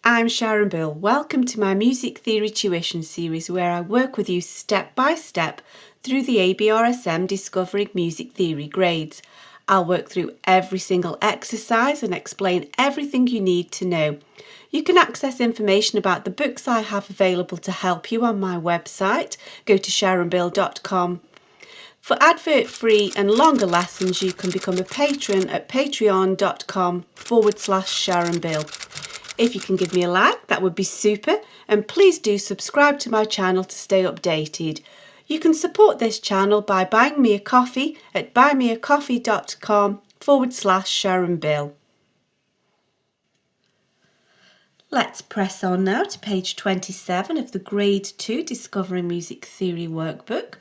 I'm Sharon Bill. Welcome to my Music Theory Tuition series where I work with you step by step through the ABRSM Discovering Music Theory grades. I'll work through every single exercise and explain everything you need to know. You can access information about the books I have available to help you on my website. Go to sharonbill.com. For advert-free and longer lessons, you can become a patron at patreon.com/SharonBill. If you can give me a like, that would be super, and please do subscribe to my channel to stay updated. You can support this channel by buying me a coffee at buymeacoffee.com/SharonBill. Let's press on now to page 27 of the Grade 2 Discovering Music Theory workbook.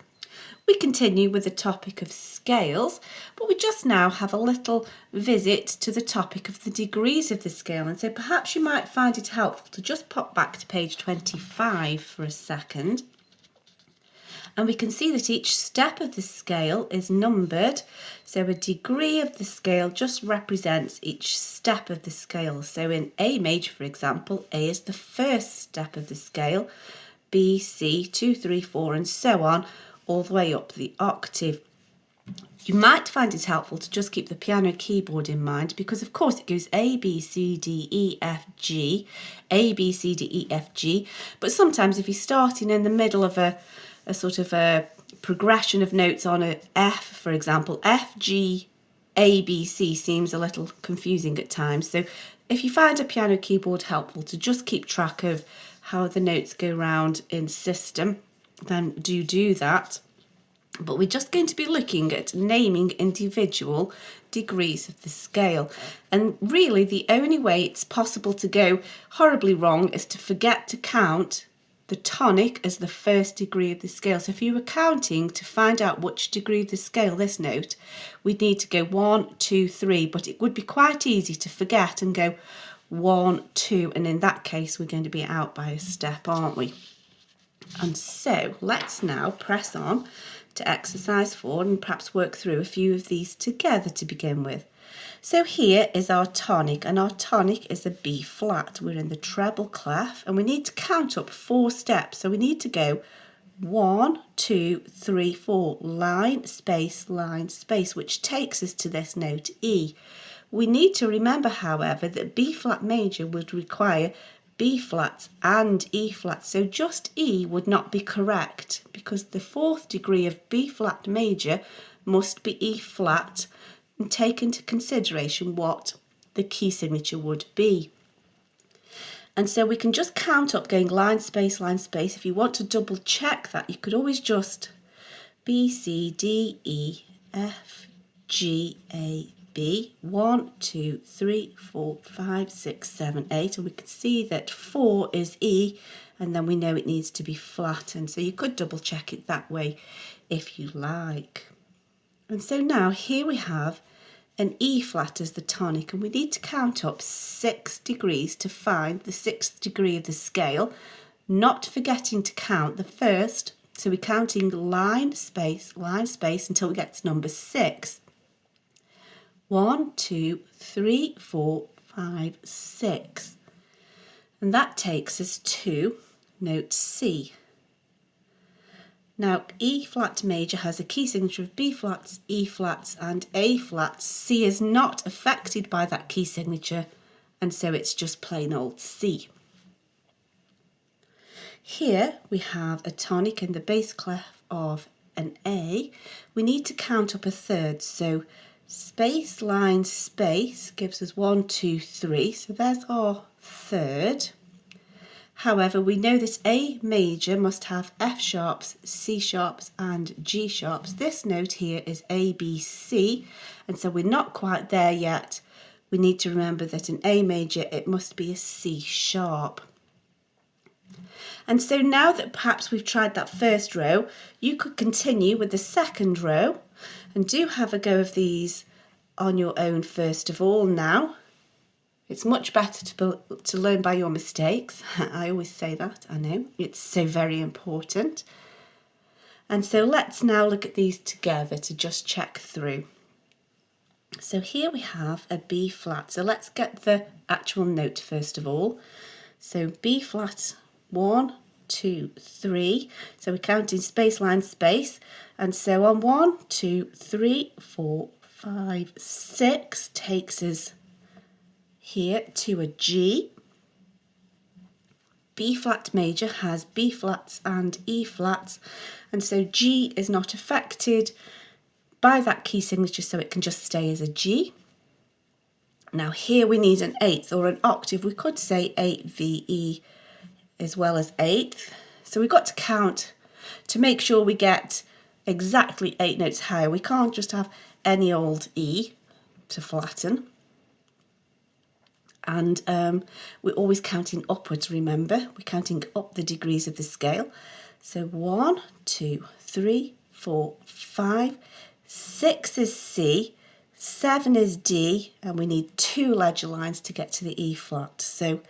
We continue with the topic of scales, but we just now have a little visit to the topic of the degrees of the scale, and so perhaps you might find it helpful to just pop back to page 25 for a second. And we can see that each step of the scale is numbered, so a degree of the scale just represents each step of the scale. So in A major, for example, A is the first step of the scale, B, C, 2, 3, 4, and so on, all the way up the octave. You might find it helpful to just keep the piano keyboard in mind because of course it goes A, B, C, D, E, F, G, A, B, C, D, E, F, G, but sometimes if you're starting in the middle of a sort of a progression of notes on a F, for example, F, G, A, B, C seems a little confusing at times. So if you find a piano keyboard helpful to just keep track of how the notes go round in system, then do that. But we're just going to be looking at naming individual degrees of the scale. And really the only way it's possible to go horribly wrong is to forget to count the tonic as the first degree of the scale. So if you were counting to find out which degree of the scale this note, we'd need to go 1, 2, 3, but it would be quite easy to forget and go 1, 2, and in that case we're going to be out by a step, aren't we? And so let's now press on to exercise 4 and perhaps work through a few of these together to begin with. So here is our tonic, and our tonic is a B flat. We're in the treble clef and we need to count up 4 steps. So we need to go 1, 2, 3, 4, line, space, which takes us to this note E. We need to remember, however, that B flat major would require B flats and E flats, so just E would not be correct because the 4th degree of B flat major must be E flat and take into consideration what the key signature would be. And so we can just count up going line, space. If you want to double check that, you could always just B, C, D, E, F, G, A, B, 1, 2, 3, 4, 5, 6, 7, 8, and we can see that 4 is E, and then we know it needs to be flattened. So you could double check it that way if you like. And so now here we have an E flat as the tonic, and we need to count up 6 degrees to find the 6th degree of the scale, not forgetting to count the first. So we're counting line, space until we get to number 6. 1, 2, 3, 4, 5, 6. And that takes us to note C. Now E flat major has a key signature of B flats, E flats and A flats. C is not affected by that key signature, and so it's just plain old C. Here we have a tonic in the bass clef of an A. We need to count up a third, so space, line, space gives us 1, 2, 3, so there's our third. However, we know that A major must have F sharps, C sharps and G sharps. This note here is A, B, C, and so we're not quite there yet. We need to remember that in A major it must be a C sharp. And so now that perhaps we've tried that first row, you could continue with the second row and do have a go of these on your own first of all now. It's much better to learn by your mistakes. I always say that, I know. It's so very important. And so let's now look at these together to just check through. So here we have a B flat. So let's get the actual note first of all. So B flat, 1, 2, 3. So we're counting space, line, space, and so on. 1, 2, 3, 4, 5, 6 takes us here to a G. B flat major has B flats and E flats, and so G is not affected by that key signature, so it can just stay as a G. Now here we need an eighth or an octave. We could say 8 VE as well as eighth. So we've got to count to make sure we get exactly 8 notes higher. We can't just have any old E to flatten. And we're always counting upwards, remember. We're counting up the degrees of the scale. So 1, 2, 3, 4, 5, 6 is C, 7 is D, and we need 2 ledger lines to get to the E flat. So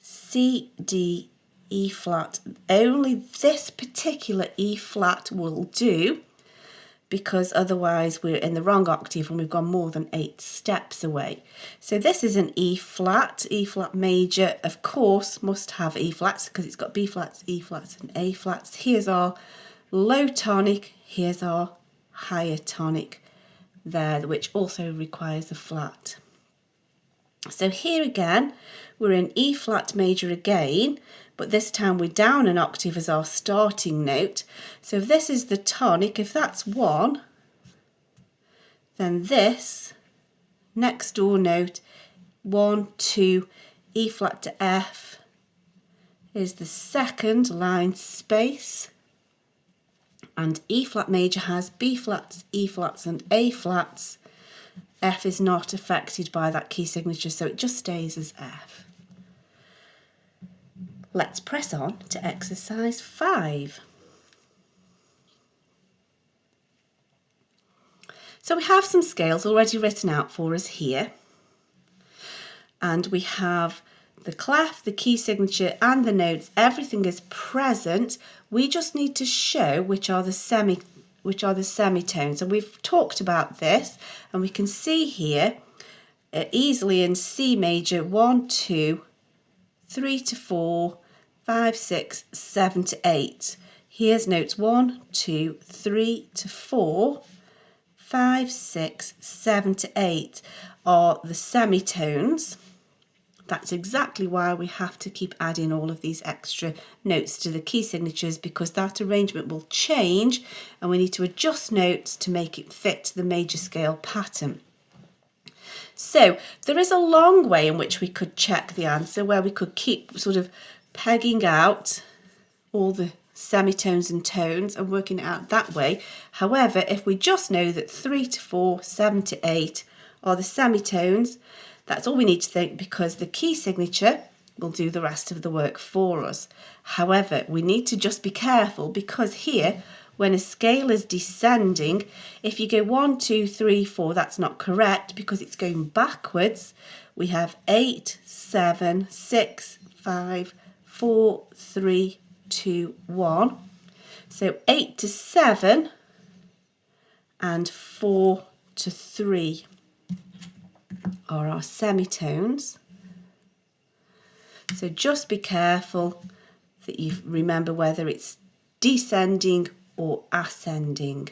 C, D, E flat. Only this particular E flat will do, because otherwise we're in the wrong octave and we've gone more than 8 steps away. So this is an E flat major, of course, must have E flats because it's got B flats, E flats and A flats. Here's our low tonic, here's our higher tonic there, which also requires a flat. So here again, we're in E flat major again, but this time we're down an octave as our starting note. So if this is the tonic, if that's 1, then this next door note, 1, 2, E flat to F, is the second line space. And E flat major has B flats, E flats and A flats. F is not affected by that key signature, so it just stays as F. Let's press on to exercise 5. So we have some scales already written out for us here. And we have the clef, the key signature and the notes, everything is present. We just need to show which are the semitones. And we've talked about this, and we can see here easily in C major 1, 2, 3 to 4, 5, 6, 7 to 8. Here's notes 1, 2, 3 to 4, 5, 6, 7 to 8 are the semitones. That's exactly why we have to keep adding all of these extra notes to the key signatures, because that arrangement will change and we need to adjust notes to make it fit the major scale pattern. So there is a long way in which we could check the answer, where we could keep sort of pegging out all the semitones and tones and working it out that way. However, if we just know that 3 to 4, 7 to 8 are the semitones, that's all we need to think, because the key signature will do the rest of the work for us. However, we need to just be careful, because here, when a scale is descending, if you go 1, 2, 3, 4, that's not correct because it's going backwards. We have 8, 7, 6, 5, 4, 3, 2, 1. So 8 to 7 and 4 to 3 are our semitones. So just be careful that you remember whether it's descending or ascending.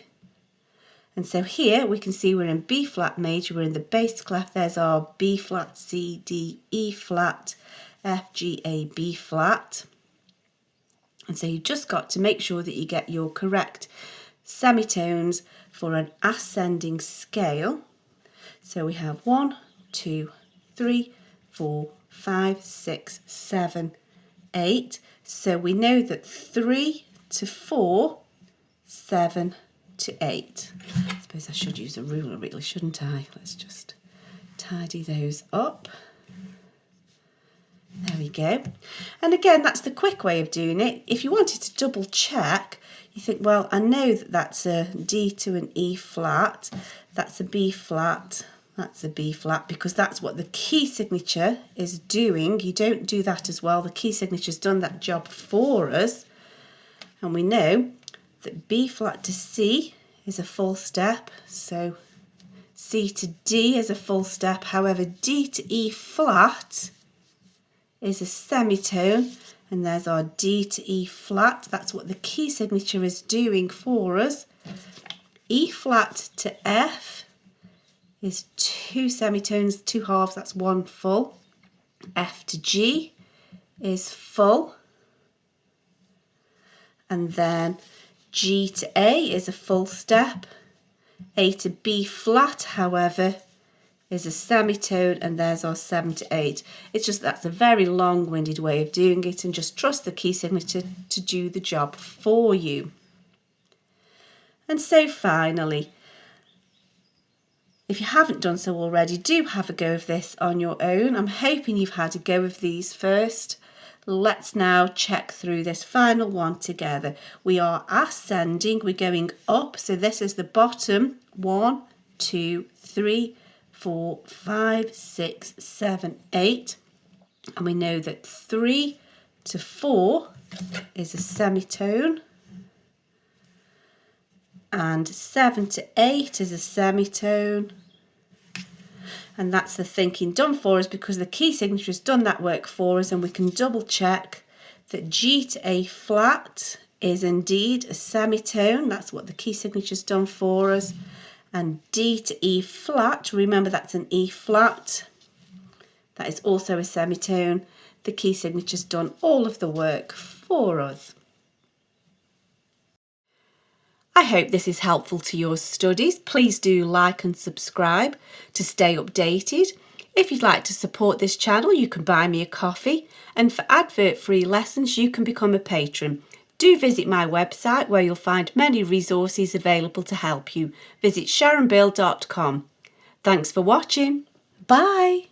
And so here we can see we're in B flat major, we're in the bass clef. There's our B flat, C, D, E flat, F, G, A, B flat. And so you've just got to make sure that you get your correct semitones for an ascending scale. So we have 1, 2, 3, 4, 5, 6, 7, 8. So we know that 3 to 4, 7 to 8. I suppose I should use a ruler really, shouldn't I? Let's just tidy those up. There we go. And again, that's the quick way of doing it. If you wanted to double check, you think, well, I know that that's a D to an E flat, that's a B flat, that's a B flat, because that's what the key signature is doing. You don't do that as well. The key signature's done that job for us. And we know that B flat to C is a full step, so C to D is a full step. However, D to E flat is a semitone, and there's our D to E flat. That's what the key signature is doing for us. E flat to F is 2 semitones, 2 halves, that's 1 full. F to G is full. And then G to A is a full step. A to B flat, however, is a semitone, and there's our 7 to 8. It's just that's a very long-winded way of doing it, and just trust the key signature to do the job for you. And so finally, if you haven't done so already, do have a go of this on your own. I'm hoping you've had a go of these first. Let's now check through this final one together. We are ascending, we're going up, so this is the bottom. 1, 2, 3, 4, 5, 6, 7, 8. And we know that 3 to 4 is a semitone. And 7 to 8 is a semitone. And that's the thinking done for us, because the key signature has done that work for us, and we can double check that G to A flat is indeed a semitone. That's what the key signature has done for us. And D to E flat, remember that's an E flat. That is also a semitone. The key signature has done all of the work for us. I hope this is helpful to your studies. Please do like and subscribe to stay updated. If you'd like to support this channel, you can buy me a coffee, and for advert-free lessons you can become a patron. Do visit my website where you'll find many resources available to help you. Visit sharonbill.com. Thanks for watching. Bye.